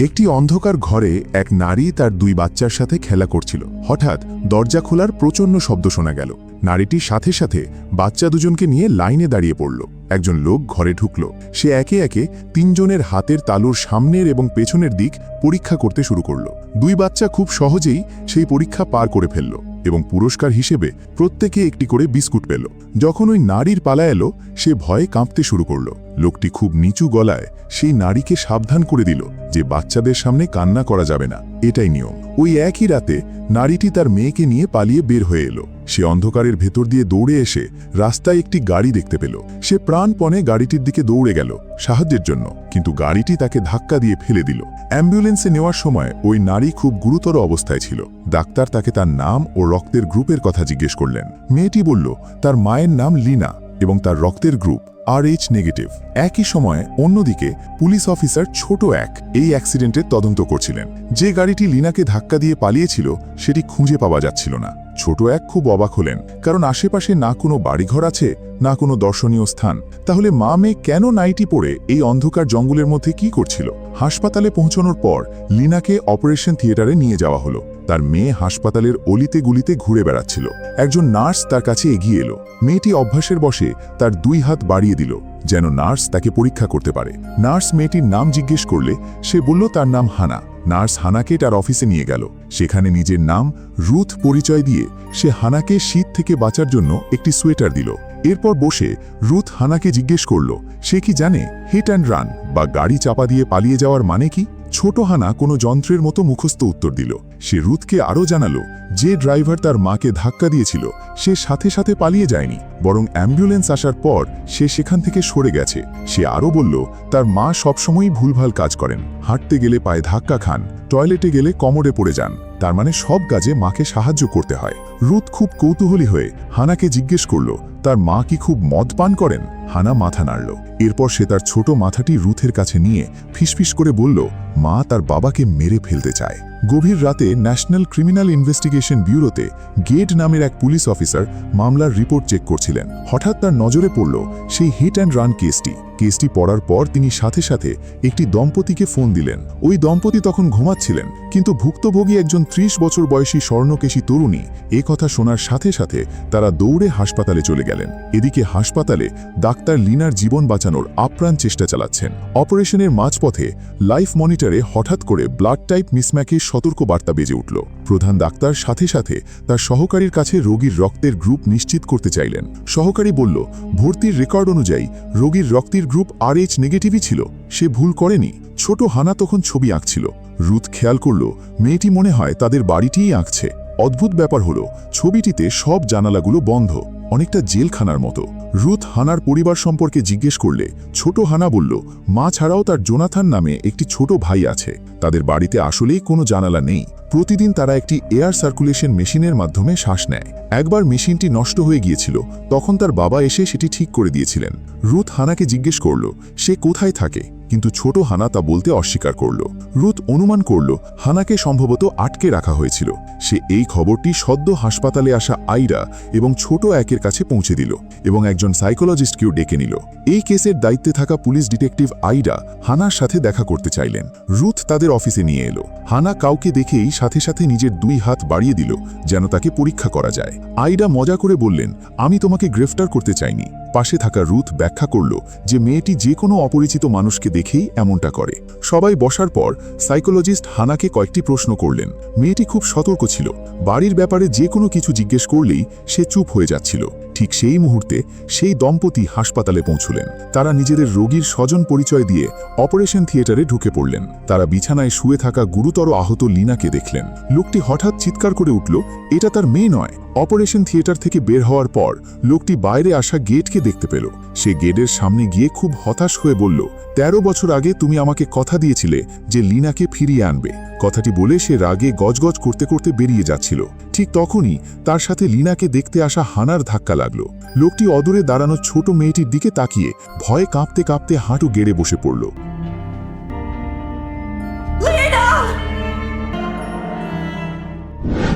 একটি অন্ধকার ঘরে এক নারী তার দুই বাচ্চার সাথে খেলা করছিল। হঠাৎ দরজা খোলার প্রচণ্ড শব্দ শোনা গেল। নারীটি সাথে সাথে বাচ্চা দুজনকে নিয়ে লাইনে দাঁড়িয়ে পড়ল। একজন লোক ঘরে ঢুকল। সে একে একে তিনজনের হাতের তালুর সামনের এবং পেছনের দিক পরীক্ষা করতে শুরু করল। দুই বাচ্চা খুব সহজেই সেই পরীক্ষা পার করে ফেলল এবং পুরস্কার হিসেবে প্রত্যেকে একটি করে বিস্কুট পেল। যখন ওই নারীর পালা এলো, সে ভয়ে কাঁপতে শুরু করল। লোকটি খুব নিচু গলায় সেই নারীকে সাবধান করে দিল যে বাচ্চাদের সামনে কান্না করা যাবে না, এটাই নিয়ম। ওই একই রাতে নারীটি তার মেয়েকে নিয়ে পালিয়ে বের হয়ে এলো। সে অন্ধকারের ভেতর দিয়ে দৌড়ে এসে রাস্তায় একটি গাড়ি দেখতে পেল। সে প্রাণপণে গাড়িটির দিকে দৌড়ে গেল সাহায্যের জন্য, কিন্তু গাড়িটি তাকে ধাক্কা দিয়ে ফেলে দিল। অ্যাম্বুলেন্সে নেওয়ার সময় ওই নারী খুব গুরুতর অবস্থায় ছিল। ডাক্তার তাকে তার নাম ও রক্তের গ্রুপের কথা জিজ্ঞেস করলেন। মেয়েটি বলল তার মায়ের নাম লিনা এবং তার রক্তের গ্রুপ RH নেগেটিভ। একই সময়ে অন্যদিকে পুলিশ অফিসার ছোট এক এই অ্যাক্সিডেন্টের তদন্ত করছিলেন। যে গাড়িটি লিনাকে ধাক্কা দিয়ে পালিয়েছিল সেটি খুঁজে পাওয়া যাচ্ছিল না। ছোট এক খুব অবাক হলেন, কারণ আশেপাশে না কোনো বাড়িঘর আছে, না কোনো দর্শনীয় স্থান। তাহলে মা মেয়ে কেন নাইটি পরে এই অন্ধকার জঙ্গলের মধ্যে কি করছিল? হাসপাতালে পৌঁছানোর পর লিনাকে অপারেশন থিয়েটারে নিয়ে যাওয়া হলো। তার মেয়ে হাসপাতালের অলিতে গুলিতে ঘুরে বেড়াচ্ছিল। একজন নার্স তার কাছে এগিয়ে এলো। মেয়েটি অভ্যাসের বশে তার দুই হাত বাড়িয়ে দিল যেন নার্স তাকে পরীক্ষা করতে পারে। নার্স মেয়েটির নাম জিজ্ঞেস করলে সে বলল তার নাম হানা। নার্স হানাকে তার অফিসে নিয়ে গেল। সেখানে নিজের নাম রুথ পরিচয় দিয়ে সে হানাকে শীত থেকে বাঁচার জন্য একটি সোয়েটার দিল। এরপর বসে রুথ হানাকে জিজ্ঞেস করল সে কি জানে হিট অ্যান্ড রান বা গাড়ি চাপা দিয়ে পালিয়ে যাওয়ার মানে কি। ছোট হানা কোনো যন্ত্রের মতো মুখস্থ উত্তর দিল। সে রুথকে আরও জানালো যে ড্রাইভার তার মাকে ধাক্কা দিয়েছিল সে সাথে সাথে পালিয়ে যায়নি, বরং অ্যাম্বুলেন্স আসার পর সে সেখান থেকে সরে গেছে। সে আরও বলল তার মা সবসময়ই ভুলভাল কাজ করেন, হাঁটতে গেলে পায়ে ধাক্কা খান, টয়লেটে গেলে কোমরে পড়ে যান। তার মানে সব কাজে মাকে সাহায্য করতে হয়। রুথ খুব কৌতূহলী হয়ে হানাকে জিজ্ঞেস করল তার মা কি খুব মদ পান করেন। হানা মাথা নাড়ল। এরপর সে তার ছোট মাথাটি রুথের কাছে নিয়ে ফিসফিস করে বলল মা তার বাবাকে মেরে ফেলতে চায়। গভীর রাতে ন্যাশনাল ক্রিমিনাল ইনভেস্টিগেশন ব্যুরোতে গেট নামের এক পুলিশ অফিসার মামলার রিপোর্ট চেক করছিলেন। হঠাৎ তার নজরে পড়ল সেই হিট অ্যান্ড রান কেসটি পড়ার পর তিনি সাথে সাথে একটি দম্পতিকে ফোন দিলেন। ওই দম্পতি তখন ঘুমাচ্ছিলেন, কিন্তু ভুক্তভোগী একজন 30 বছর বয়সী স্বর্ণকেশী তরুণী এ কথা শোনার সাথে সাথে তারা দৌড়ে হাসপাতালে চলে গেলেন। এদিকে হাসপাতালে ডাক্তার লিনার জীবন বাঁচানোর আপ্রাণ চেষ্টা চালাচ্ছেন। অপারেশনের মাঝপথে লাইফ মনিটরে হঠাৎ করে ব্লাড টাইপ মিসম্যাচের সতর্ক বার্তা বেজে উঠল। প্রধান ডাক্তার সাথে সাথে তার সহকারীর কাছে রোগীর রক্তের গ্রুপ নিশ্চিত করতে চাইলেন। সহকারী বলল ভর্তির রেকর্ড অনুযায়ী রোগীর রক্তের গ্রুপ RH নেগেটিভই ছিল, সে ভুল করেনি। ছোট হানা তখন ছবি আঁকছিল। রুথ খেয়াল করল মেয়েটি মনে হয় তাদের বাড়িটিই আঁকছে। অদ্ভুত ব্যাপার হলো ছবিটিতে সব জানালাগুলো বন্ধ, অনেকটা জেলখানার মতো। রুথ হানার পরিবার সম্পর্কে জিজ্ঞেস করলে ছোট হানা বলল মা ছাড়াও তার জোনাথন নামে একটি ছোট ভাই আছে। তাদের বাড়িতে আসলেই কোনো জানালা নেই। প্রতিদিন তারা একটি এয়ার সার্কুলেশন মেশিনের মাধ্যমে শ্বাস নেয়। একবার মেশিনটি নষ্ট হয়ে গিয়েছিল, তখন তার বাবা এসে সেটি ঠিক করে দিয়েছিলেন। রুথ হানাকে জিজ্ঞেস করল সে কোথায় থাকে, কিন্তু ছোট হানা তা বলতে অস্বীকার করল। রুথ অনুমান করল হানাকে সম্ভবত আটকে রাখা হয়েছিল। সে এই খবরটি সদ্য হাসপাতালে আসা আইরা এবং ছোট একের কাছে পৌঁছে দিল এবং একজন সাইকোলজিস্টকেও ডেকে নিল। এই কেসের দায়িত্বে থাকা পুলিশ ডিটেকটিভ আইরা হানার সাথে দেখা করতে চাইলেন। রুথ তাদের অফিসে নিয়ে এলো। হানা কাউকে দেখেই সাথে সাথে নিজের দুই হাত বাড়িয়ে দিল যেন তাকে পরীক্ষা করা যায়। আইরা মজা করে বললেন আমি তোমাকে গ্রেফতার করতে চাইনি। পাশে থাকা রুথ ব্যাখ্যা করল যে মেয়েটি যে কোনো অপরিচিত মানুষকে দেখেই এমনটা করে। সবাই বসার পর সাইকোলজিস্ট হানাকে কয়েকটি প্রশ্ন করলেন। মেয়েটি খুব সতর্ক ছিল। বাড়ির ব্যাপারে যে কোনো কিছু জিজ্ঞেস করলেই সে চুপ হয়ে যাচ্ছিল। ঠিক সেই মুহূর্তে সেই দম্পতি হাসপাতালে পৌঁছলেন। তারা নিজেদের রোগীর স্বজন পরিচয় দিয়ে অপারেশন থিয়েটারে ঢুকে পড়লেন। তারা বিছানায় শুয়ে থাকা গুরুতর আহত লিনাকে দেখলেন। লোকটি হঠাৎ চিৎকার করে উঠল এটা তার মেয়ে নয়। অপারেশন থিয়েটার থেকে বের হওয়ার পর লোকটি বাইরে আসা গেটকে দেখতে পেল। সে গেটের সামনে গিয়ে খুব হতাশ হয়ে বলল 13 বছর আগে তুমি আমাকে কথা দিয়েছিলে যে লিনাকে ফিরিয়ে আনবে। কথাটি বলে সে রাগে গজগজ করতে করতে বেরিয়ে যাচ্ছিল। ঠিক তখনই তার সাথে লিনাকে দেখতে আসা হানার ধাক্কা লাগলো। লোকটি অদূরে দাঁড়ানো ছোট মেয়েটির দিকে তাকিয়ে ভয়ে কাঁপতে কাঁপতে হাঁটু গেড়ে বসে পড়ল।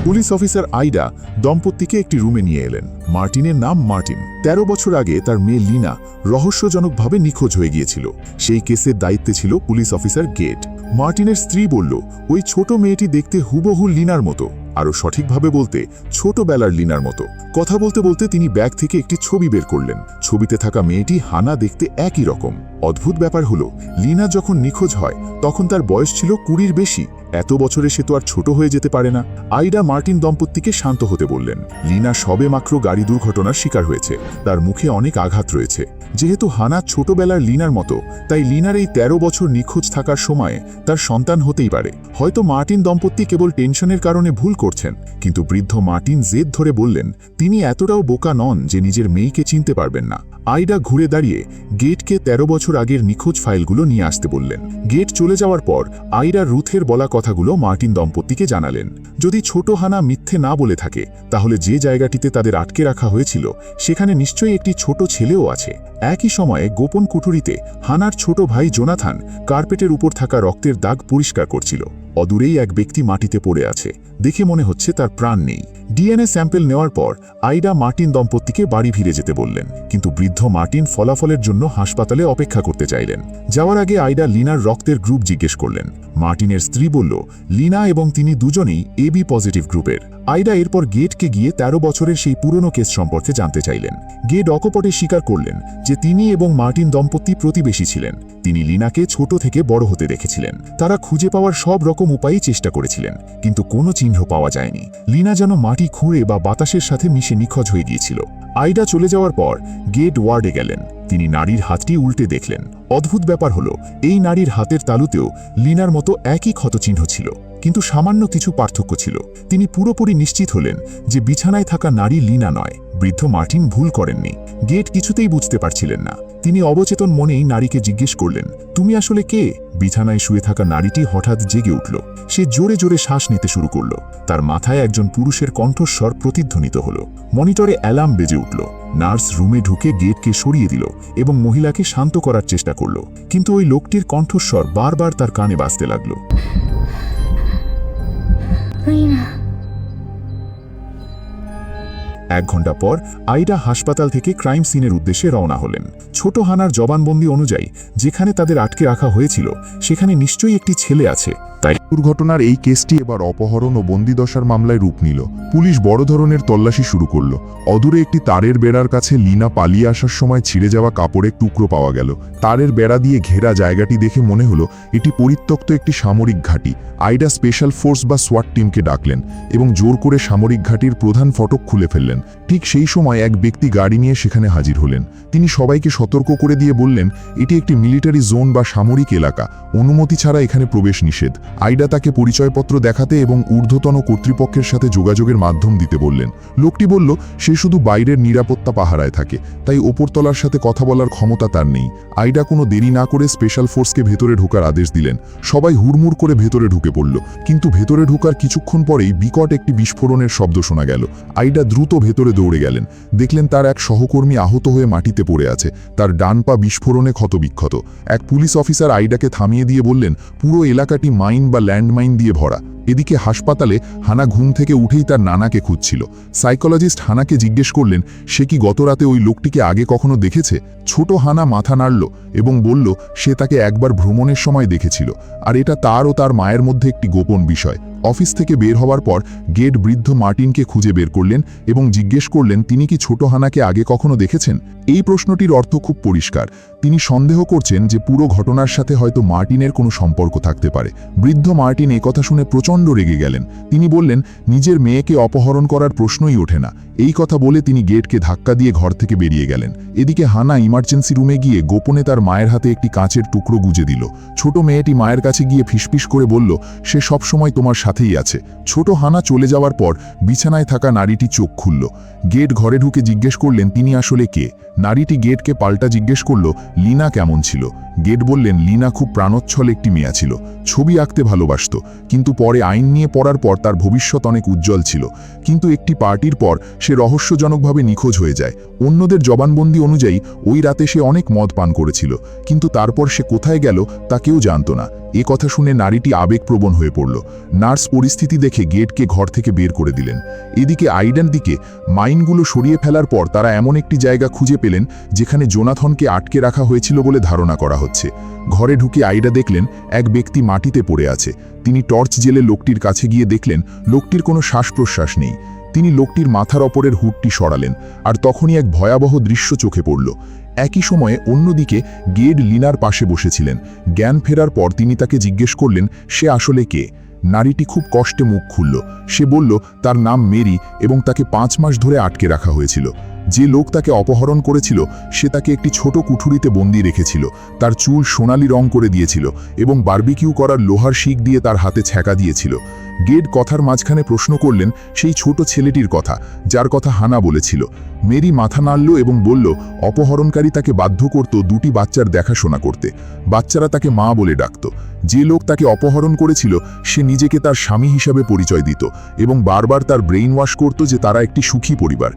পুলিশ অফিসার আইডা দম্পতিকে একটি রুমে নিয়ে এলেন। মার্টিনের নাম মার্টিন। 13 বছর আগে তার মেয়ে লিনা রহস্যজনকভাবে নিখোঁজ হয়ে গিয়েছিল। সেই কেসের দায়িত্বে ছিল পুলিশ অফিসার গেট। মার্টিনের স্ত্রী বলল, ওই ছোট মেয়েটি দেখতে হুবহু লিনার মতো, আরও সঠিকভাবে বলতে ছোটবেলার লিনার মতো। কথা বলতে বলতে তিনি ব্যাগ থেকে একটি ছবি বের করলেন। ছবিতে থাকা মেয়েটি হানা দেখতে একই রকম। অদ্ভুত ব্যাপার হলো, লিনা যখন নিখোঁজ হয় তখন তার বয়স ছিল 20-র বেশি। এত বছরে সে তো আর ছোট হয়ে যেতে পারে না। আইডা মার্টিন দম্পতিকে শান্ত হতে বললেন। লিনা সবেমাত্র গাড়ি দুর্ঘটনার শিকার হয়েছে, তার মুখে অনেক আঘাত রয়েছে। যেহেতু হানা ছোটবেলার লিনার মতো, তাই লিনার এই 13 বছর নিখোঁজ থাকার সময়ে তার সন্তান হতেই পারে। হয়তো মার্টিন দম্পতি কেবল টেনশনের কারণে ভুল করছেন, কিন্তু বৃদ্ধ মার্টিন জেদ ধরে বললেন তিনি এতটাও বোকা নন যে নিজের মেয়েকে চিনতে পারবেন না। আইডা ঘুরে দাঁড়িয়ে গেটকে 13 বছর আগের নিখোঁজ ফাইলগুলো নিয়ে আসতে বললেন। গেট চলে যাওয়ার পর আইডা রুথের বলা কথাগুলো মার্টিন দম্পতিকে জানালেন। যদি ছোট হানা মিথ্যে না বলে থাকে, তাহলে যে জায়গাটিতে তাদের আটকে রাখা হয়েছিল সেখানে নিশ্চয়ই একটি ছোট ছেলেও আছে। একই সময়ে গোপন কুঠুরিতে হানার ছোট ভাই জোনাথান কার্পেটের উপর থাকা রক্তের দাগ পরিষ্কার করছিল। অদূরেই এক ব্যক্তি মাটিতে পড়ে আছে, দেখে মনে হচ্ছে তার প্রাণ নেই। ডিএনএ স্যাম্পল নেওয়ার পর আইডা মার্টিন দম্পতিকে বাড়ি ফিরে যেতে বললেন, কিন্তু বৃদ্ধ মার্টিন ফলাফলের জন্য হাসপাতালে অপেক্ষা করতে চাইলেন। যাওয়ার আগে আইডা লিনার রক্তের গ্রুপ জিজ্ঞেস করলেন। মার্টিনের স্ত্রী বলল লিনা এবং তিনি দুজনেই এবি পজিটিভ গ্রুপের। আইডা এরপর গেটকে গিয়ে 13 বছরের সেই পুরনো কেস সম্পর্কে জানতে চাইলেন। গেট অকপটে স্বীকার করলেন যে তিনি এবং মার্টিন দম্পতি প্রতিবেশী ছিলেন। তিনি লিনাকে ছোট থেকে বড় হতে দেখেছিলেন। তারা খুঁজে পাওয়ার সব রকম উপায়ই চেষ্টা করেছিলেন, কিন্তু কোনো চিহ্ন পাওয়া যায়নি। লিনা যেন মাটি খুঁড়ে বা বাতাসের সাথে মিশে নিখোঁজ হয়ে গিয়েছিল। আইডা চলে যাওয়ার পর গেট ওয়ার্ডে গেলেন। তিনি নারীর হাতটি উল্টে দেখলেন। অদ্ভুত ব্যাপার হলো, এই নারীর হাতের তালুতেও লিনার মতো একই ক্ষতচিহ্ন ছিল, কিন্তু সামান্য কিছু পার্থক্য ছিল। তিনি পুরোপুরি নিশ্চিত হলেন যে বিছানায় থাকা নারী লিনা নয়। বৃদ্ধ মার্টিন ভুল করেননি। গেট কিছুতেই বুঝতে পারছিলেন না। তিনি অবচেতন মনেই নারীকে জিজ্ঞেস করলেন, তুমি আসলে কে? বিছানায় শুয়ে থাকা নারীটি হঠাৎ জেগে উঠল। সে জোরে জোরে শ্বাস নিতে শুরু করল। তার মাথায় একজন পুরুষের কণ্ঠস্বর প্রতিধ্বনিত হল। মনিটরে অ্যালার্ম বেজে উঠল। নার্স রুমে ঢুকে গেটকে সরিয়ে দিল এবং মহিলাকে শান্ত করার চেষ্টা করল, কিন্তু ওই লোকটির কণ্ঠস্বর বারবার তার কানে বাজতে লাগল। এক ঘন্টা পর আইডা হাসপাতাল থেকে ক্রাইম সিনের উদ্দেশ্যে রওনা হলেন। ছোট হানার জবানবন্দি অনুযায়ী যেখানে তাদের আটকে রাখা হয়েছিল সেখানে নিশ্চয়ই একটি ছেলে আছে। তাই দুর্ঘটনার এই কেসটি এবার অপহরণ ও বন্দিদশার মামলায় রূপ নিল। পুলিশ বড় ধরনের তল্লাশি শুরু করল। অদূরে একটি তারের বেড়ার কাছে লিনা পালিয়ে আসার সময় ছিঁড়ে যাওয়া কাপড়ের টুকরো পাওয়া গেল। তারের বেড়া দিয়ে ঘেরা জায়গাটি দেখে মনে হলো এটি পরিত্যক্ত একটি সামরিক ঘাঁটি। আইডা স্পেশাল ফোর্স বা সোয়াট টিমকে ডাকলেন এবং জোর করে সামরিক ঘাঁটির প্রধান ফটক খুলে ফেললেন। ঠিক সেই সময় এক ব্যক্তি গাড়ি নিয়ে সেখানে হাজির হলেন। তিনি সবাইকে সতর্ক করে দিয়ে বললেন, এটি একটি মিলিটারি জোন বা সামরিক এলাকা, অনুমতি ছাড়া এখানে প্রবেশ নিষেধ। আইডা তাকে পরিচয়পত্র দেখাতে এবং ঊর্ধ্বতন কর্তৃপক্ষের সাথে যোগাযোগের মাধ্যম দিতে বললেন। লোকটি বলল সে শুধু বাইরের নিরাপত্তা পাহারায় থাকে, তাই ওপরতলার সাথে কথা বলার ক্ষমতা তার নেই। আইডা কোনো দেরি না করে স্পেশাল ফোর্সকে ভেতরে ঢোকার আদেশ দিলেন। সবাই হুড়মুড় করে ভেতরে ঢুকে পড়ল, কিন্তু ভেতরে ঢোকার কিছুক্ষণ পরেই বিকট একটি বিস্ফোরণের শব্দ শোনা গেল। আইডা দ্রুত ভেতরে দৌড়ে গেলেন। দেখলেন তার এক সহকর্মী আহত হয়ে মাটিতে পড়ে আছে, তার ডান পা বিস্ফোরণে ক্ষতবিক্ষত। এক পুলিশ অফিসার আইডাকে থামিয়ে দিয়ে বললেন, পুরো এলাকাটি মাইন বা ল্যান্ডমাইন দিয়ে ভরা। এদিকে হাসপাতালে হানা ঘুম থেকে উঠেই তার নানাকে খুঁজছিল। সাইকোলজিস্ট হানাকে জিজ্ঞেস করলেন সে কি গতরাতে ওই লোকটিকে আগে কখনো দেখেছে। ছোট হানা মাথা নাড়ল এবং বলল সে তাকে একবার ভ্রমণের সময় দেখেছিল, আর এটা তার ও তার মায়ের মধ্যে একটি গোপন বিষয়। অফিস থেকে বের হওয়ার পর গেট বৃদ্ধ মার্টিনকে খুঁজে বের করলেন এবং জিজ্ঞেস করলেন তিনি কি ছোট হানাকে আগে কখনো দেখেছেন। এই প্রশ্নটির অর্থ খুব পরিষ্কার। তিনি সন্দেহ করছেন যে পুরো ঘটনার সাথে হয়তো মার্টিনের কোনো সম্পর্ক থাকতে পারে। বৃদ্ধ মার্টিন কথা শুনে প্রচণ্ড রেগে গেলেন। তিনি বললেন নিজের মেয়েকে অপহরণ করার প্রশ্নই ওঠে না। এই কথা বলে তিনি গেটকে ধাক্কা দিয়ে ঘর থেকে বেরিয়ে গেলেন। এদিকে হানা ইমার্জেন্সি রুমে গিয়ে গোপনে তার মায়ের হাতে একটি কাঁচের টুকরো গুজে দিল। ছোট মেয়েটি মায়ের কাছে গিয়ে ফিসফিস করে বলল সে সব সময় তোমার সাথেই আছে। ছোট হানা চলে যাওয়ার পর বিছানায় থাকা নারীটি চোখ খুলল। গেট ঘরে ঢুকে জিজ্ঞেস করলেন তিনি আসলে কে। নারীটি গেটকে পাল্টা জিজ্ঞেস করল লিনা কেমন ছিল। গেট বললেন লিনা খুব প্রাণোচ্ছল একটি মেয়ে ছিল, ছবি আঁকতে ভালোবাসত, কিন্তু পরে আইন নিয়ে পড়ার পর তার ভবিষ্যৎ অনেক উজ্জ্বল ছিল। কিন্তু একটি পার্টির পর সে রহস্যজনকভাবে নিখোঁজ হয়ে যায়। অন্যদের জবানবন্দি অনুযায়ী ওই রাতে সে অনেক মদ পান করেছিল, কিন্তু তারপর সে কোথায় গেল তা কেউ জানত না। এ কথা শুনে নারীটি আবেগপ্রবণ হয়ে পড়ল। নার্স পরিস্থিতি দেখে গেটকে ঘর থেকে বের করে দিলেন। এদিকে আইডার দিকে মাইনগুলো সরিয়ে ফেলার পর তারা এমন একটি জায়গা খুঁজে পেলেন যেখানে জোনাথনকে আটকে রাখা হয়েছিল বলে ধারণা করা হচ্ছে। হচ্ছে। ঘরে ঢুকে আইডা দেখলেন এক ব্যক্তি মাটিতে পড়ে আছে। তিনি টর্চ জেলে লোকটির কাছে গিয়ে দেখলেন লোকটির কোনো শ্বাস প্রশ্বাস নেই। তিনি লোকটির মাথার ওপরের হুডটি সরালেন, আর তখনই এক ভয়াবহ দৃশ্য চোখে পড়ল। একই সময়ে অন্যদিকে গেড লিনার পাশে বসেছিলেন। জ্ঞান ফেরার পর তিনি তাকে জিজ্ঞেস করলেন সে আসলে কে। নারীটি খুব কষ্টে মুখ খুলল। সে বলল তার নাম মেরি এবং তাকে 5 মাস ধরে আটকে রাখা হয়েছিল। যে লোক তাকে অপহরণ করেছিল সে তাকে একটি ছোট কুঠুরিতে বন্দি রেখেছিল। তার চুল সোনালি রং করে দিয়েছিল এবং বারবিকিউ করার লোহার শিক দিয়ে তার হাতে ছ্যাঁকা দিয়েছিল। গেড কথার মাঝখানে প্রশ্ন করলেন সেই ছোট ছেলেটির কথা, যার কথা হানা বলেছিল। মেরি মাথা নাড়ল এবং বলল অপহরণকারী তাকে বাধ্য করত 2টি বাচ্চার দেখাশোনা করতে। বাচ্চারা তাকে মা বলে ডাকত। যে লোক তাকে অপহরণ করেছিল সে নিজেকে তার স্বামী হিসাবে পরিচয় দিত এবং বারবার তার ব্রেইন ওয়াশ করত যে তারা একটি সুখী পরিবার।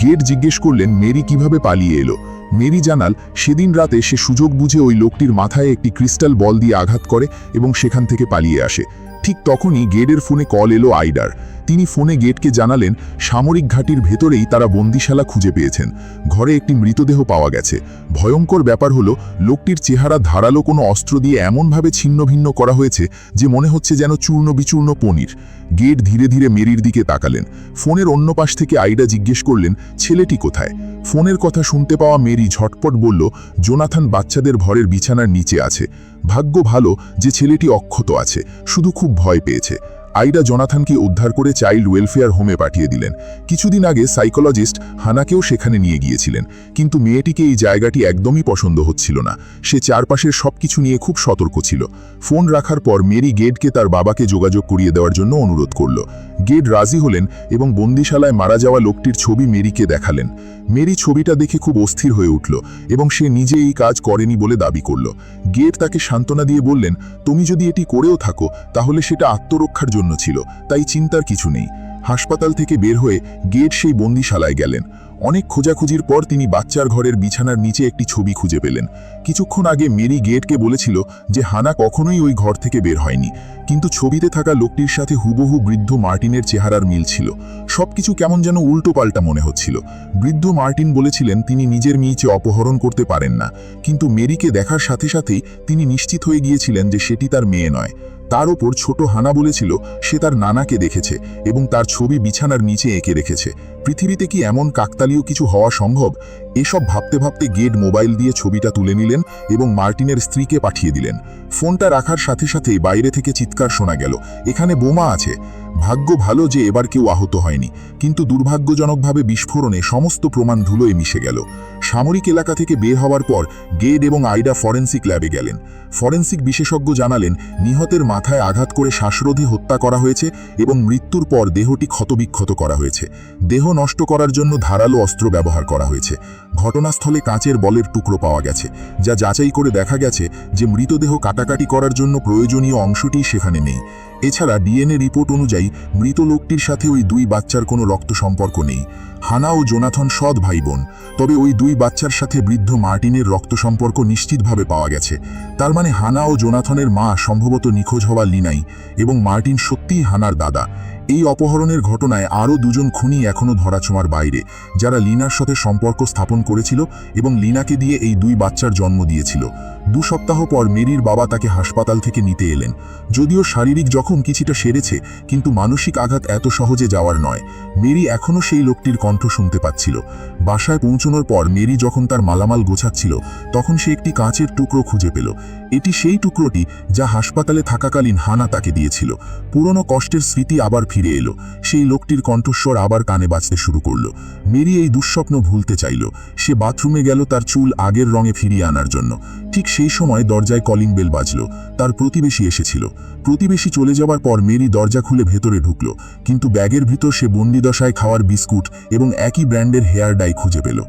গেড জিজ্ঞেস করলেন মেরি কিভাবে পালিয়ে এলো। মেরি জানাল সেদিন রাতে সে সুযোগ বুঝে ওই লোকটির মাথায় একটি ক্রিস্টাল বল দিয়ে আঘাত করে এবং সেখান থেকে পালিয়ে আসে। ঠিক তখনই গেডের ফোনে কল এলো আইডার। তিনি ফোনে গেডকে জানালেন সামরিক ঘাঁটির ভেতরেই তারা বন্দিশালা খুঁজে পেয়েছেন। ঘরে একটি মৃতদেহ পাওয়া গেছে। ভয়ঙ্কর ব্যাপার হলো লোকটির চেহারা ধারালো কোনো অস্ত্র দিয়ে এমনভাবে ছিন্নভিন্ন করা হয়েছে যে মনে হচ্ছে যেন চূর্ণ বিচূর্ণ পনির। গেড ধীরে ধীরে মেরির দিকে তাকালেন। ফোনের অন্য পাশ থেকে আইডা জিজ্ঞেস করলেন ছেলেটি কোথায়। ফোনের কথা শুনতে পাওয়া মেরি ঝটপট বলল জোনাথন বাচ্চাদের ঘরের বিছানার নিচে আছে। ভাগ্য ভালো যে ছেলেটি অক্ষত আছে, শুধু খুব ভয় পেয়েছে। আইডা জোনাথনকে উদ্ধার করে চাইল্ড ওয়েলফেয়ার হোমে পাঠিয়ে দিলেন। কিছুদিন আগে সাইকোলজিস্ট হানাকেও সেখানে নিয়ে গিয়েছিলেন, কিন্তু মেয়েটিকে এই জায়গাটি একদমই পছন্দ হচ্ছিল না। সে চারপাশের সবকিছু নিয়ে খুব সতর্ক ছিল। ফোন রাখার পর মেরি গেডকে তার বাবাকে যোগাযোগ করিয়ে দেওয়ার জন্য অনুরোধ করল। গেড রাজি হলেন এবং বন্দিশালায় মারা যাওয়া লোকটির ছবি মেরিকে দেখালেন। মেরি ছবিটা দেখে খুব অস্থির হয়ে উঠল এবং সে নিজে এই কাজ করেনি বলে দাবি করল। গেড তাকে সান্ত্বনা দিয়ে বললেন তুমি যদি এটি করেও থাকো তাহলে সেটা আত্মরক্ষার জন্য ছিল, তাই চিন্তার কিছু নেই। হাসপাতাল থেকে বের হয়ে গেড সেই বন্দিশালায় গেলেন। অনেক খোঁজাখুঁজির পর তিনি বাচ্চার ঘরের বিছানার নিচে একটি ছবি খুঁজে পেলেন। কিছুক্ষণ আগে মেরি গেডকে বলেছিল যে হানা কখনোই ওই ঘর থেকে বের হয়নি, কিন্তু ছবিতে থাকা লোকটির সাথে হুবহু বৃদ্ধ মার্টিনের চেহারার মিল ছিল। সবকিছু কেমন যেন উল্টো পাল্টা মনে হচ্ছিল। বৃদ্ধ মার্টিন বলেছিলেন তিনি নিজের মেয়েকে অপহরণ করতে পারেন না, কিন্তু মেরিকে দেখার সাথে সাথেই তিনি নিশ্চিত হয়ে গিয়েছিলেন যে সেটি তার মেয়ে নয়। তার ওপর ছোট হানা বলেছিল সে তার নানাকে দেখেছে এবং তার ছবি বিছানার নিচে এঁকে রেখেছে। পৃথিবীতে কি এমন কাকতালীয় কিছু হওয়া সম্ভব? এসব ভাবতে ভাবতে গেড মোবাইল দিয়ে ছবিটা তুলে নিলেন এবং মার্টিনের স্ত্রীকে পাঠিয়ে দিলেন। ফোনটা রাখার সাথে সাথেই বাইরে থেকে চিৎকার শোনা গেল, এখানে বোমা আছে। ভাগ্য ভালো যে এবার কেউ আহত হয়নি, কিন্তু দুর্ভাগ্যজনকভাবে বিস্ফোরণে সমস্ত প্রমাণ ধুলোয় মিশে গেল। সামরিক এলাকা থেকে বের হওয়ার পর গেড এবং আইডা ফরেন্সিক ল্যাবে গেলেন। ফরেন্সিক বিশেষজ্ঞ জানালেন নিহতের মাথায় আঘাত করে শ্বাসরোধে হত্যা করা হয়েছে এবং মৃত্যুর পর দেহটি ক্ষতবিক্ষত করা হয়েছে। দেহ নষ্ট করার জন্য ধারালো অস্ত্র ব্যবহার করা হয়েছে। ঘটনাস্থলে কাঁচের বলের টুকরো পাওয়া গেছে, যা যাচাই করে দেখা গেছে যে মৃতদেহ কাটাকাটি করার জন্য প্রয়োজনীয় অংশটি সেখানে নেই। এছাড়া ডিএনএ রিপোর্ট অনুযায়ী মৃত লোকটির সাথে ওই 2 বাচ্চার কোনো রক্ত সম্পর্ক নেই। হানা ও জোনাথন সৎ ভাই বোন, তবে ওই 2 বাচ্চার সাথে বৃদ্ধ মার্টিনের রক্ত সম্পর্ক নিশ্চিতভাবে পাওয়া গেছে। তার মানে হানা ও জোনাথনের মা সম্ভবত নিখোঁজ হওয়া লিনাই এবং মার্টিন সত্যিই হানার দাদা। এই অপহরণের ঘটনায় আরও 2 জন খুনি এখনও ধরাছোঁয়ার বাইরে, যারা লিনার সাথে সম্পর্ক স্থাপন করেছিল এবং লিনাকে দিয়ে এই 2 বাচ্চার জন্ম দিয়েছিল। 2 সপ্তাহ পর মেরির বাবা তাকে হাসপাতাল থেকে নিতে এলেন। যদিও শারীরিক জখম কিছুটা সেরেছে, কিন্তু মানসিক আঘাত এত সহজে যাওয়ার নয়। মেরি এখনও সেই লোকটির কণ্ঠ শুনতে পাচ্ছিল। বাসায় পৌঁছানোর পর মেরি যখন তার মালামাল গোছাচ্ছিল তখন সে একটি কাঁচের টুকরো খুঁজে পেল। এটি সেই টুকরোটি যা হাসপাতালে থাকাকালীন হানা তাকে দিয়েছিল। পুরনো কষ্টের স্মৃতি আবার ফিরে এলো। সেই লোকটির কণ্ঠস্বর আবার কানে বাজতে শুরু করলো। মেরি এই দুঃস্বপ্ন ভুলতে চাইল। সে বাথরুমে গেল তার চুল আগের রঙে ফিরিয়ে আনার জন্য। ঠিক সেই সময় দরজায় কলিং বেল বাজল। তার প্রতিবেশী এসেছিল। প্রতিবেশী চলে যাওয়ার পর মেরি দরজা খুলে ভেতরে ঢুকল, কিন্তু ব্যাগের ভিতর সে বন্দিদশায় খাওয়ার বিস্কুট এবং একই ব্র্যান্ডের হেয়ার ডাই খুঁজে পেল।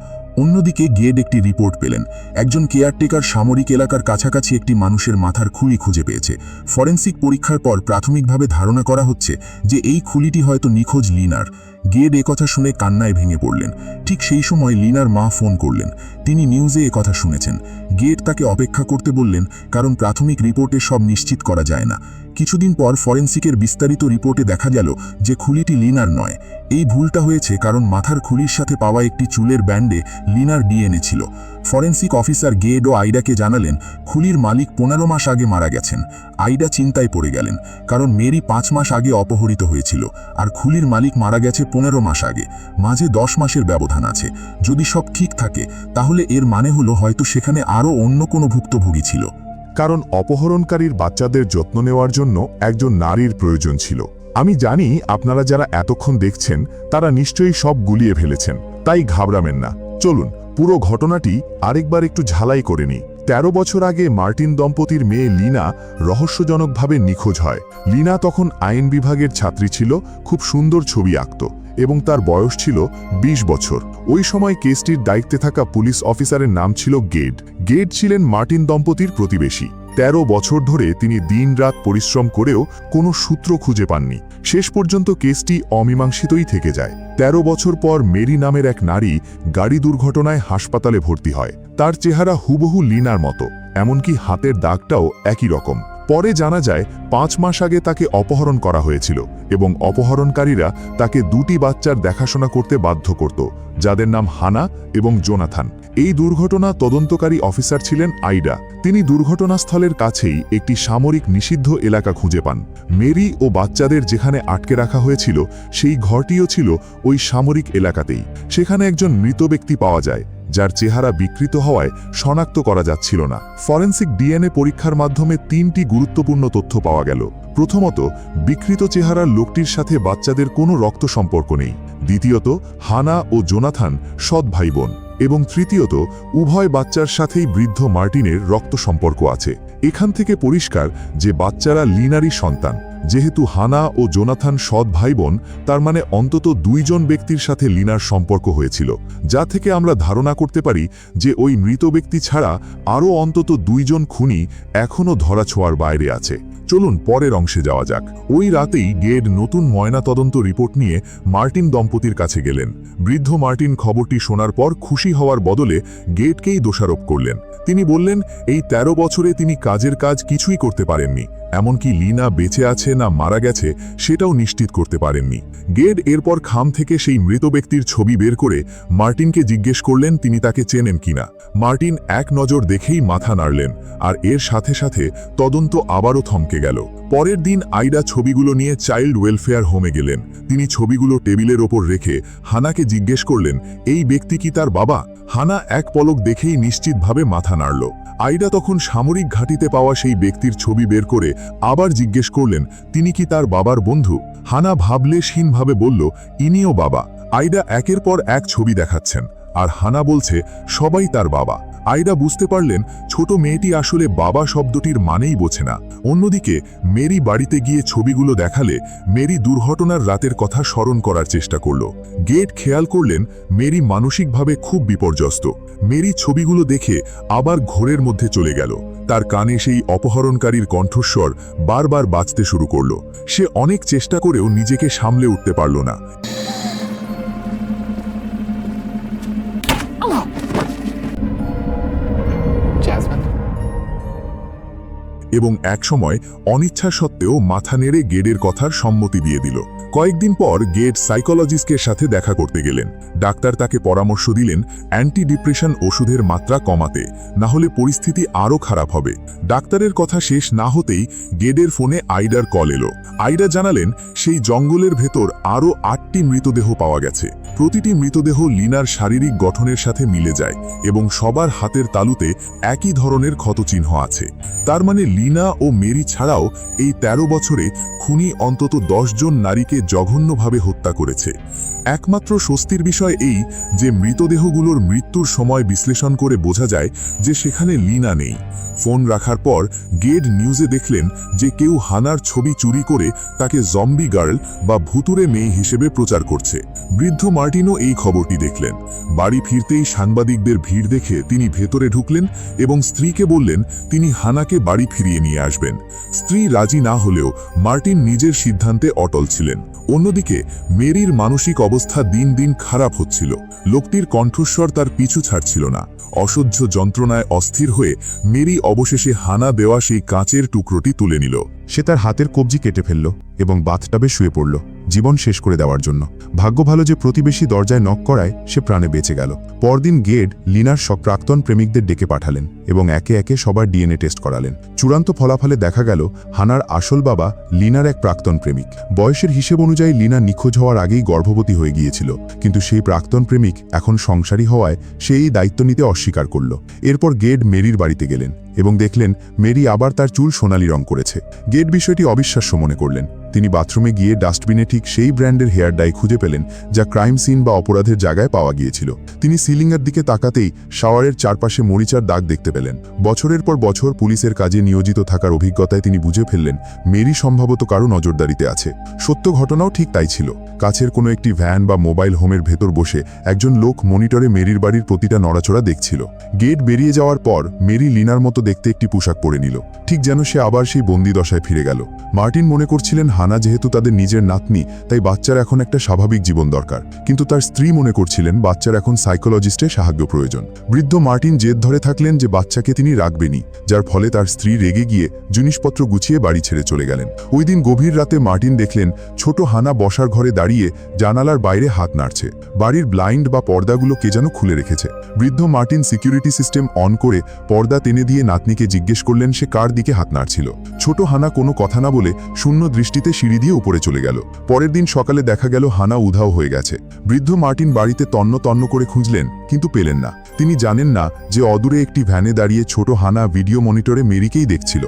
অন্যদিকে গেড একটি রিপোর্ট পেলেন। একজন কেয়ারটেকার সামরিক এলাকার কাছাকাছি একটি মানুষের মাথার খুলি খুঁজে পেয়েছে। ফরেন্সিক পরীক্ষার পর প্রাথমিকভাবে ধারণা করা হচ্ছে যে এই খুলিটি হয়তো নিখোঁজ লিনার। গেড একথা শুনে কান্নায় ভেঙে পড়লেন। ঠিক সেই সময় লিনার মা ফোন করলেন। তিনি নিউজে একথা শুনেছেন। গেড তাকে অপেক্ষা করতে বললেন, কারণ প্রাথমিক রিপোর্টে সব নিশ্চিত করা যায় না। কিছুদিন পর ফরেন্সিকের বিস্তারিত রিপোর্টে দেখা গেল যে খুলিটি লিনার নয়। এই ভুলটা হয়েছে কারণ মাথার খুলির সাথে পাওয়া একটি চুলের ব্যান্ডে লিনার ডিএনএ ছিল। ফরেন্সিক অফিসার গেড ও আইডাকে জানালেন খুলির মালিক 15 মাস আগে মারা গেছেন। আইডা চিন্তায় পড়ে গেলেন, কারণ মেরি 5 মাস আগে অপহরিত হয়েছিল আর খুলির মালিক মারা গেছে 15 মাস আগে। মাঝে 10 মাসের ব্যবধান আছে। যদি সব ঠিক থাকে তাহলে এর মানে হলো হয়তো সেখানে আরও অন্য কোনো ভুক্তভোগী ছিল। কারণ অপহরণকারীর বাচ্চাদের যত্ন নেওয়ার জন্য একজন নারীর প্রয়োজন ছিল। আমি জানি আপনারা যারা এতক্ষণ দেখছেন তারা নিশ্চয়ই সব গুলিয়ে ফেলেছেন, তাই ঘাবড়াবেন না। চলুন পুরো ঘটনাটি আরেকবার একটু ঝালাই করে নিই। 13 বছর আগে মার্টিন দম্পতির মেয়ে লিনা রহস্যজনকভাবে নিখোঁজ হয়। লিনা তখন আইন বিভাগের ছাত্রী ছিল, খুব সুন্দর ছবি আঁকত এবং তার বয়স ছিল 20 বছর। ওই সময় কেসটির দায়িত্বে থাকা পুলিশ অফিসারের নাম ছিল গেড। গেড ছিলেন মার্টিন দম্পতির প্রতিবেশী। 13 বছর ধরে তিনি দিনরাত পরিশ্রম করেও কোনো সূত্র খুঁজে পাননি। শেষ পর্যন্ত কেসটি অমীমাংসিতই থেকে যায়। 13 বছর পর মেরি নামের এক নারী গাড়ি দুর্ঘটনায় হাসপাতালে ভর্তি হয়। তার চেহারা হুবহু লিনার মতো, এমনকি হাতের দাগটাও একই রকম। পরে জানা যায় 5 মাস আগে তাকে অপহরণ করা হয়েছিল এবং অপহরণকারীরা তাকে 2টি বাচ্চার দেখাশোনা করতে বাধ্য করত, যাদের নাম হানা এবং জোনাথান। এই দুর্ঘটনা তদন্তকারী অফিসার ছিলেন আইডা। তিনি দুর্ঘটনাস্থলের কাছেই একটি সামরিক নিষিদ্ধ এলাকা খুঁজে পান। মেরি ও বাচ্চাদের যেখানে আটকে রাখা হয়েছিল সেই ঘরটিও ছিল ওই সামরিক এলাকাতেই। সেখানে একজন মৃত ব্যক্তি পাওয়া যায়, যার চেহারা বিকৃত হওয়ায় শনাক্ত করা যাচ্ছিল না। ফরেন্সিক ডিএনএ পরীক্ষার মাধ্যমে 3টি গুরুত্বপূর্ণ তথ্য পাওয়া গেল। প্রথমত, বিকৃত চেহারার লোকটির সাথে বাচ্চাদের কোনো রক্ত সম্পর্ক নেই। দ্বিতীয়ত, হানা ও জোনাথান সৎ ভাই বোন। এবং তৃতীয়ত, উভয় বাচ্চার সাথেই বৃদ্ধ মার্টিনের রক্ত সম্পর্ক আছে। এখান থেকে পরিষ্কার যে বাচ্চারা লিনারই সন্তান। যেহেতু হানা ও জোনাথান সৎ ভাই বোন, তার মানে অন্তত 2 জন ব্যক্তির সাথে লিনার সম্পর্ক হয়েছিল, যা থেকে আমরা ধারণা করতে পারি যে ওই মৃত ব্যক্তি ছাড়া আরও অন্তত 2 জন খুনি এখনও ধরাছোঁয়ার বাইরে আছে। চলুন পরের অংশে যাওয়া যাক। ওই রাতেই গেড নতুন ময়নাতদন্ত রিপোর্ট নিয়ে মার্টিন দম্পতির কাছে গেলেন। বৃদ্ধ মার্টিন খবরটি শোনার পর খুশি হওয়ার বদলে গেডকেই দোষারোপ করলেন। তিনি বললেন এই 13 বছরে তিনি কাজের কাজ কিছুই করতে পারেননি, এমনকি লিনা বেঁচে আছে না মারা গেছে সেটাও নিশ্চিত করতে পারেননি। গেড এরপর খাম থেকে সেই মৃত ব্যক্তির ছবি বের করে মার্টিনকে জিজ্ঞেস করলেন তিনি তাকে চেনেন কিনা। মার্টিন এক নজর দেখেই মাথা নাড়লেন, আর এর সাথে সাথে তদন্ত আবারও থমকে গেল। পরের দিন আইডা ছবিগুলো নিয়ে চাইল্ড ওয়েলফেয়ার হোমে গেলেন। তিনি ছবিগুলো টেবিলের ওপর রেখে হানাকে জিজ্ঞেস করলেন এই ব্যক্তি কি তার বাবা। হানা এক পলক দেখেই নিশ্চিতভাবে মাথা নাড়ল। আইডা তখন সামরিক ঘাঁটিতে পাওয়া সেই ব্যক্তির ছবি বের করে আবার জিজ্ঞেস করলেন তিনি কি তার বাবার বন্ধু। হানা ভাবলেশহীনভাবে বলল ইনিও বাবা। আইডা একের পর এক ছবি দেখাচ্ছেন, আর হানা বলছে সবাই তার বাবা। আইডা বুঝতে পারলেন ছোট মেয়েটি আসলে বাবা শব্দটির মানেই বোঝে না। অন্যদিকে মেরি বাড়িতে গিয়ে ছবিগুলো দেখালে মেরি দুর্ঘটনার রাতের কথা স্মরণ করার চেষ্টা করল। গেড খেয়াল করলেন মেরি মানসিকভাবে খুব বিপর্যস্ত। মেরি ছবিগুলো দেখে আবার ঘোরের মধ্যে চলে গেল। তার কানে সেই অপহরণকারীর কণ্ঠস্বর বারবার বাজতে শুরু করল। সে অনেক চেষ্টা করেও নিজেকে সামলে উঠতে পারল না। এবং একসময় অনিচ্ছা সত্ত্বেও মাথা নেড়ে গেডের কথার সম্মতি দিয়ে দিল। কয়েকদিন পর গেড সাইকোলজিস্টের সাথে দেখা করতে গেলেন। ডাক্তার তাকে পরামর্শ দিলেন অ্যান্টি ডিপ্রেশন ওষুধের মাত্রা কমাতে, না হলে পরিস্থিতি আরও খারাপ হবে। ডাক্তারের কথা শেষ না হতেই গেডের ফোনে আইডার কল এলো। আইডা জানালেন সেই জঙ্গলের ভেতর আরও 8টি মৃতদেহ পাওয়া গেছে। প্রতিটি মৃতদেহ লিনার শারীরিক গঠনের সাথে মিলে যায় এবং সবার হাতের তালুতে একই ধরনের ক্ষতচিহ্ন আছে। তার মানে লিনা ও মেরি ছাড়াও এই 13 বছরে খুনি অন্তত 10 জন নারীকে জঘন্যভাবে হত্যা করেছে। একমাত্র স্বস্তির বিষয় এই যে মৃতদেহগুলোর মৃত্যুর সময় বিশ্লেষণ করে বোঝা যায় যে সেখানে লিনা নেই। ফোন রাখার পর গেড নিউজে দেখলেন যে কেউ হানার ছবি চুরি করে তাকে জম্বি গার্ল বা ভুতুরে মেয়ে হিসেবে প্রচার করছে। বৃদ্ধ মার্টিনও এই খবরটি দেখলেন। বাড়ি ফিরতেই সাংবাদিকদের ভিড় দেখে তিনি ভেতরে ঢুকলেন এবং স্ত্রীকে বললেন তিনি হানাকে বাড়ি ফিরিয়ে নিয়ে আসবেন। স্ত্রী রাজি না হলেও মার্টিন নিজের সিদ্ধান্তে অটল ছিলেন। অন্যদিকে মেরির মানসিক অবস্থা দিন দিন খারাপ হচ্ছিল। লোকটির কণ্ঠস্বর তার পিছু ছাড়ছিল না। অসহ্য যন্ত্রণায় অস্থির হয়ে মেরি অবশেষে হানা দেওয়া সেই কাঁচের টুকরোটি তুলে নিল। সে তার হাতের কবজি কেটে ফেলল এবং বাথটাবে শুয়ে পড়ল, জীবন শেষ করে দেওয়ার জন্য। ভাগ্য ভালো যে প্রতিবেশী দরজায় নক করায় সে প্রাণে বেঁচে গেল। পরদিন গেড লিনার সব প্রাক্তন প্রেমিকদের ডেকে পাঠালেন এবং একে একে সবার ডিএনএ টেস্ট করালেন। চূড়ান্ত ফলাফলে দেখা গেল হানার আসল বাবা লিনার এক প্রাক্তন প্রেমিক। বয়সের হিসেব অনুযায়ী লিনা নিখোঁজ হওয়ার আগেই গর্ভবতী হয়ে গিয়েছিল, কিন্তু সেই প্রাক্তন প্রেমিক এখন সংসারী হওয়ায় সে এই দায়িত্ব নিতে অস্বীকার করল। এরপর গেড মেরির বাড়িতে গেলেন এবং দেখলেন মেরি আবার তার চুল সোনালি রং করেছে। গেড বিষয়টি অবিশ্বাস্য মনে করলেন। তিনি বাথরুমে গিয়ে ডাস্টবিনে ঠিক সেই ব্র্যান্ডের হেয়ার ডাই খুঁজে পেলেন যা ক্রাইম সিন বা অপরাধের জায়গায় পাওয়া গিয়েছিল। তিনি সিলিংয়ের দিকে তাকাতেই শাওয়ারের চারপাশে মরিচার দাগ দেখতে পেলেন। বছরের পর বছর পুলিশের কাজে নিয়োজিত থাকার অভিজ্ঞতায় তিনি বুঝে ফেললেন মেরি সম্ভবত কারো নজরদারিতে আছে। সত্য ঘটনাও ঠিক তাই ছিল। কাছের কোনো একটি ভ্যান বা মোবাইল হোমের ভেতর বসে একজন লোক মনিটরে মেরির বাড়ির প্রতিটা নড়াচড়া দেখছিল। গেট বেরিয়ে যাওয়ার পর মেরি লিনার মতো দেখতে একটি পোশাক পরে নিল, ঠিক যেন সে আবার সেই বন্দি দশায় ফিরে গেল। মার্টিন মনে করছিলেন হানা যেহেতু তাদের নিজের নাতনি, তাই বাচ্চার এখন একটা স্বাভাবিক জীবন দরকার, কিন্তু তার স্ত্রী মনে করছিলেন বাচ্চার এখন সাইকোলজিস্টের সাহায্য প্রয়োজন। বৃদ্ধ মার্টিন জেদ ধরে থাকলেন যে বাচ্চাকে তিনি রাখবেনই, যার ফলে তার স্ত্রী রেগে গিয়ে জিনিসপত্র গুছিয়ে বাড়ি ছেড়ে চলে গেলেন। ওই দিন গভীর রাতে মার্টিন দেখলেন ছোট হানা বসার ঘরে দাঁড়িয়ে জানালার বাইরে হাত নাড়ছে। বাড়ির ব্লাইন্ড বা পর্দাগুলো কে যেন খুলে রেখেছে। বৃদ্ধ মার্টিন সিকিউরিটি সিস্টেম অন করে পর্দা টেনে দিয়ে নাতনিকে জিজ্ঞেস করলেন সে কার দিকে হাত নাড়ছিল। ছোট হানা কোনো কথা না বলে শূন্য দৃষ্টিতে সিঁড়ি দিয়ে উপরে চলে গেল। পরের দিন সকালে দেখা গেল হানা উধাও হয়ে গেছে। বৃদ্ধ মার্টিন বাড়িতে তন্ন তন্ন করে খুঁজলেন, কিন্তু পেলেন না। তিনি জানেন না যে অদূরে একটি ভ্যানে দাঁড়িয়ে ছোট হানা ভিডিও মনিটরে মেরিকেই দেখছিল।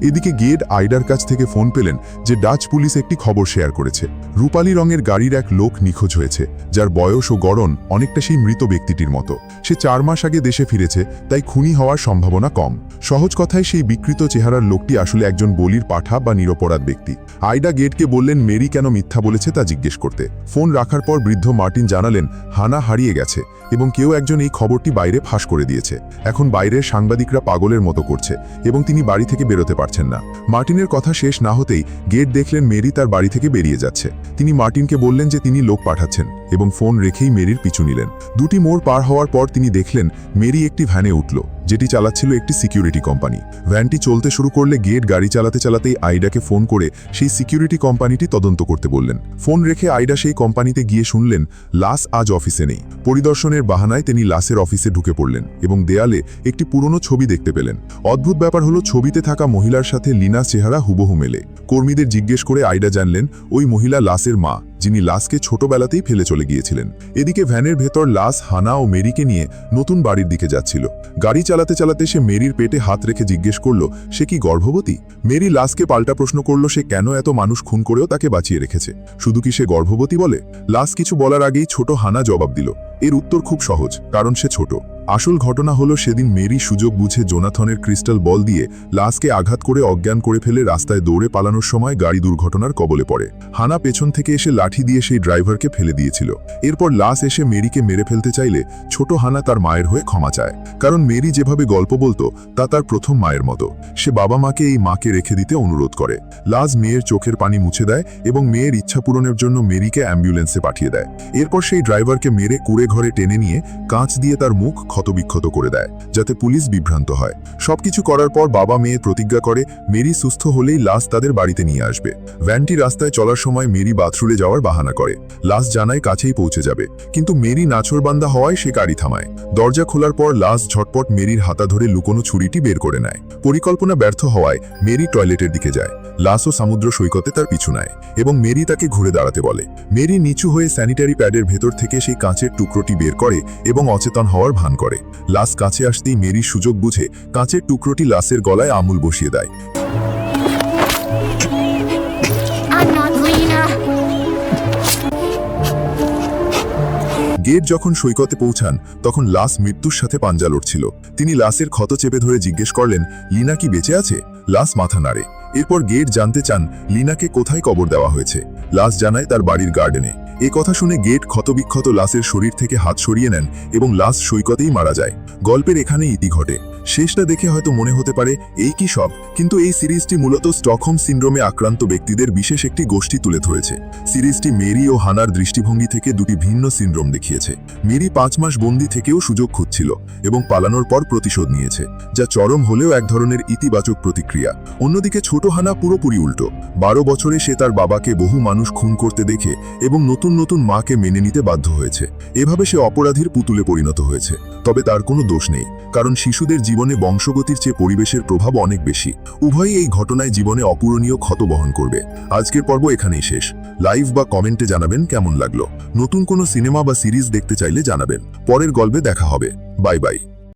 এদিকে গেড আইডার কাছ থেকে ফোন পেলেন যে ডাচ পুলিশ একটি খবর শেয়ার করেছে। রূপালী রঙের গাড়ির এক লোক নিখোঁজ হয়েছে, যার বয়স ও গড়ন অনেকটা সেই মৃত ব্যক্তিটির মতো। সে 4 মাস আগে দেশে ফিরেছে, তাই খুনি হওয়ার সম্ভাবনা কম। সহজ কথায় সেই বিকৃত চেহারার লোকটি আসলে একজন বলির পাঠা বা নিরপরাধ ব্যক্তি। আইডা গেডকে বললেন মেরি কেন মিথ্যা বলেছে তা জিজ্ঞেস করতে। ফোন রাখার পর বৃদ্ধ মার্টিন জানালেন হানা হারিয়ে গেছে এবং কেউ একজন এই খবরটি বাইরে ফাঁস করে দিয়েছে। এখন বাইরের সাংবাদিকরা পাগলের মতো করছে এবং তিনি বাড়ি থেকে বেরোতে পারছেন না। মার্টিনের কথা শেষ না হতেই গেট দেখলেন মেরি তার বাড়ি থেকে বেরিয়ে যাচ্ছে। তিনি মার্টিনকে বললেন যে তিনি লোক পাঠাচ্ছেন এবং ফোন রেখেই মেরির পিছু নিলেন। 2টি মোড় পার হওয়ার পর তিনি দেখলেন মেরি একটি ভ্যানে উঠল, যেটি চালাচ্ছিল একটি সিকিউরিটি কোম্পানি। ভ্যানটি চলতে শুরু করলে গেট গাড়ি চালাতে চালাতেই আইডাকে ফোন করে সেই সিকিউরিটি কোম্পানিটি তদন্ত করতে বললেন। ফোন রেখে আইডা সেই কোম্পানিতে গিয়ে শুনলেন লাস আজ অফিসে নেই। পরিদর্শনের বাহানায় তিনি লাসের অফিসে ঢুকে পড়লেন এবং দেয়ালে একটি পুরনো ছবি দেখতে পেলেন। অদ্ভুত ব্যাপার হলো ছবিতে থাকা মহিলার সাথে লিনার চেহারা হুবহু মেলে। কর্মীদের জিজ্ঞেস করে আইডা জানলেন ওই মহিলা লাসের মা, যিনি লাসকে ছোটবেলাতেই ফেলে চলে গিয়েছিলেন। এদিকে ভ্যানের ভেতর লাস হানা ও মেরিকে নিয়ে নতুন বাড়ির দিকে যাচ্ছিল। গাড়ি চালাতে চালাতে সে মেরির পেটে হাত রেখে জিজ্ঞেস করল সে কি গর্ভবতী। মেরি লাসকে পাল্টা প্রশ্ন করল সে কেন এত মানুষ খুন করেও তাকে বাঁচিয়ে রেখেছে, শুধু কি সে গর্ভবতী বলে। লাস কিছু বলার আগেই ছোট হানা জবাব দিল, এর উত্তর খুব সহজ, কারণ সে ছোট। আসল ঘটনা হলো সেদিন মেরি সুযোগ বুঝে জোনাথনের ক্রিস্টাল বল দিয়ে লাসকে আঘাত করে অজ্ঞান করে ফেলে রাস্তায় দৌড়ে পালানোর সময় গাড়ি দুর্ঘটনার কবলে পড়ে। হানা পেছন থেকে এসে লাঠি দিয়ে সেই ড্রাইভারকে ফেলে দিয়েছিল। এরপর লাস এসে মেরিকে মেরে ফেলতে চাইলে ছোট হানা তার মায়ের হয়ে ক্ষমা চায়, কারণ মেরি যেভাবে গল্প বলতো তা তার প্রথম মায়ের মতো। সে বাবা মাকে এই মাকে রেখে দিতে অনুরোধ করে। লাস মেয়ের চোখের পানি মুছে দেয় এবং মেয়ের ইচ্ছা পূরণের জন্য মেরিকে অ্যাম্বুলেন্সে পাঠিয়ে দেয়। এরপর সেই ড্রাইভারকে মেরে কুড়ে ঘরে টেনে নিয়ে কাঁচ দিয়ে তার মুখ ক্ষতবিক্ষত করে দেয়, যাতে পুলিশ বিভ্রান্ত হয়। সবকিছু করার পর বাবা মেয়ে প্রতিজ্ঞা করে মেরি সুস্থ হলেই লাস তাদের বাড়িতে নিয়ে আসবে। ভ্যানটি রাস্তায় চলার সময় মেরি বাথরুমে যাওয়ার বাহানা করে। লাস জানায় কাছেই পৌঁছে যাবে, কিন্তু মেরি নাছোড়বান্দা হওয়ায় সে গাড়ি থামায়। দরজা খোলার পর লাস ঝটপট মেরির হাতা ধরে লুকোনো ছুরিটি বের করে নেয়। পরিকল্পনা ব্যর্থ হওয়ায় মেরি টয়লেটের দিকে যায়। লাসও সমুদ্র সৈকতে তার পিছু নেয় এবং মেরি তাকে ঘুরে দাঁড়াতে বলে। মেরি নিচু হয়ে স্যানিটারি প্যাডের ভেতর থেকে সেই কাঁচের টুকরোটি বের করে এবং অচেতন হওয়ার ভান করে। লাস কাছে আসতেই মেরি সুযোগ বুঝে কাঁচের টুকরোটি লাসের গলায় আমুল বসিয়ে দেয়। গেট যখন সৈকতে পৌঁছান তখন লাস মৃত্যুর সাথে পাঞ্জা লড়ছিল। তিনি লাসের ক্ষত চেপে ধরে জিজ্ঞেস করলেন লিনা কি বেঁচে আছে। লাস মাথা নাড়ে। এরপর গেট জানতে চান লিনাকে কোথায় কবর দেওয়া হয়েছে। লাস জানায় তার বাড়ির গার্ডেনে। এ কথা শুনে গেট ক্ষতবিক্ষত লাশের শরীর থেকে হাত সরিয়ে নেন এবং লাশ সৈকতেই মারা যায়। গল্পের এখানেই ইতি ঘটে। শেষটা দেখে হয়তো মনে হতে পারে এই কি সব, কিন্তু এই সিরিজটি মূলত স্টকহোম সিন্ড্রোমে আক্রান্ত ব্যক্তিদের বিশেষ একটি গোষ্ঠী তুলে ধরেছে। সিরিজটি মেরি ও হানার দৃষ্টিভঙ্গি থেকে দুটি ভিন্ন সিন্ড্রোম দেখিয়েছে। মেরি 5 মাস বন্দি থেকেও সুযোগ খুঁজছিল এবং পালানোর পর প্রতিশোধ নিয়েছে, যা চরম হলেও এক ধরনের ইতিবাচক প্রতিক্রিয়া। অন্যদিকে ছোট হানা পুরোপুরি উল্টো। 12 বছরে সে তার বাবাকে বহু মানুষ খুন করতে দেখে এবং নতুন নতুন মাকে মেনে নিতে বাধ্য হয়েছে। এভাবে সে অপরাধীর পুতুলে পরিণত হয়েছে। তবে তার কোনো দোষ নেই, কারণ শিশুদের জীবনে বংশগতির চেয়ে পরিবেশের প্রভাব অনেক বেশি। উভয়ই এই ঘটনায় জীবনে অপূরণীয় ক্ষত বহন করবে। আজকের পর্ব এখানেই শেষ। লাইভ বা কমেন্টে জানাবেন কেমন লাগলো। নতুন কোনো সিনেমা বা সিরিজ দেখতে চাইলে জানাবেন। পরের গল্পে দেখা হবে। Bye bye.